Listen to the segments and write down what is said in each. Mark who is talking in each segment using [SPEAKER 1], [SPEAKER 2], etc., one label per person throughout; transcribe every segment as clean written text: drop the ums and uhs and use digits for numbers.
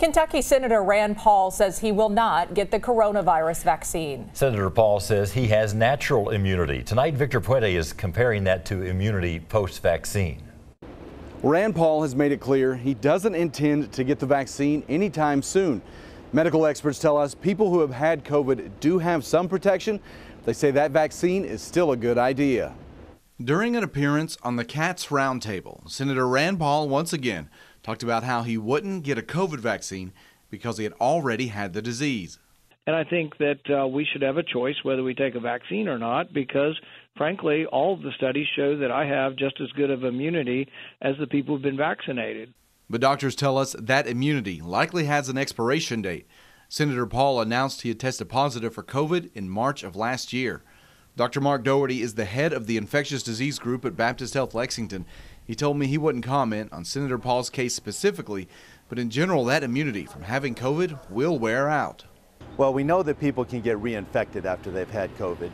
[SPEAKER 1] Kentucky Senator Rand Paul says he will not get the coronavirus vaccine.
[SPEAKER 2] Senator Paul says he has natural immunity. Tonight, Victor Puente is comparing that to immunity post-vaccine.
[SPEAKER 3] Rand Paul has made it clear he doesn't intend to get the vaccine anytime soon. Medical experts tell us people who have had COVID do have some protection. They say that vaccine is still a good idea.
[SPEAKER 4] During an appearance on the Cats Roundtable, Senator Rand Paul once again talked about how he wouldn't get a COVID vaccine because he had already had the disease.
[SPEAKER 5] And I think that we should have a choice whether we take a vaccine or not, because, frankly, all of the studies show that I have just as good of immunity as the people who've been vaccinated.
[SPEAKER 4] But doctors tell us that immunity likely has an expiration date. Senator Paul announced he had tested positive for COVID in March of last year. Dr. Mark Doherty is the head of the infectious disease group at Baptist Health Lexington. He told me he wouldn't comment on Senator Paul's case specifically, but in general, that immunity from having COVID will wear out.
[SPEAKER 6] Well, we know that people can get reinfected after they've had COVID.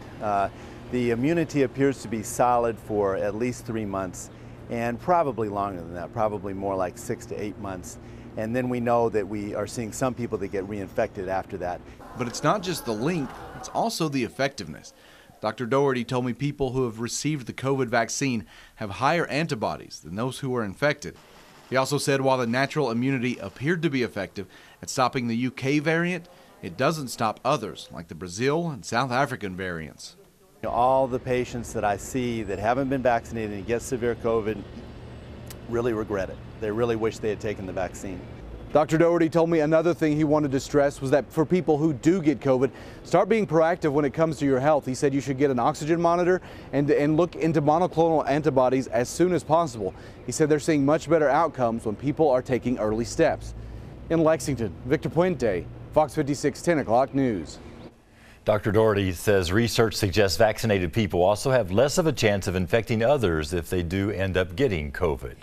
[SPEAKER 6] The immunity appears to be solid for at least 3 months, and probably longer than that, probably more like 6 to 8 months. And then we know that we are seeing some people that get reinfected after that.
[SPEAKER 4] But it's not just the length, it's also the effectiveness. Dr. Doherty told me people who have received the COVID vaccine have higher antibodies than those who were infected. He also said while the natural immunity appeared to be effective at stopping the UK variant, it doesn't stop others like the Brazil and South African variants.
[SPEAKER 6] All the patients that I see that haven't been vaccinated and get severe COVID really regret it. They really wish they had taken the vaccine.
[SPEAKER 3] Dr. Doherty told me another thing he wanted to stress was that for people who do get COVID, start being proactive when it comes to your health. He said you should get an oxygen monitor and look into monoclonal antibodies as soon as possible. He said they're seeing much better outcomes when people are taking early steps. In Lexington, Victor Puente, Fox 56 10 o'clock news.
[SPEAKER 2] Dr. Doherty says research suggests vaccinated people also have less of a chance of infecting others if they do end up getting COVID.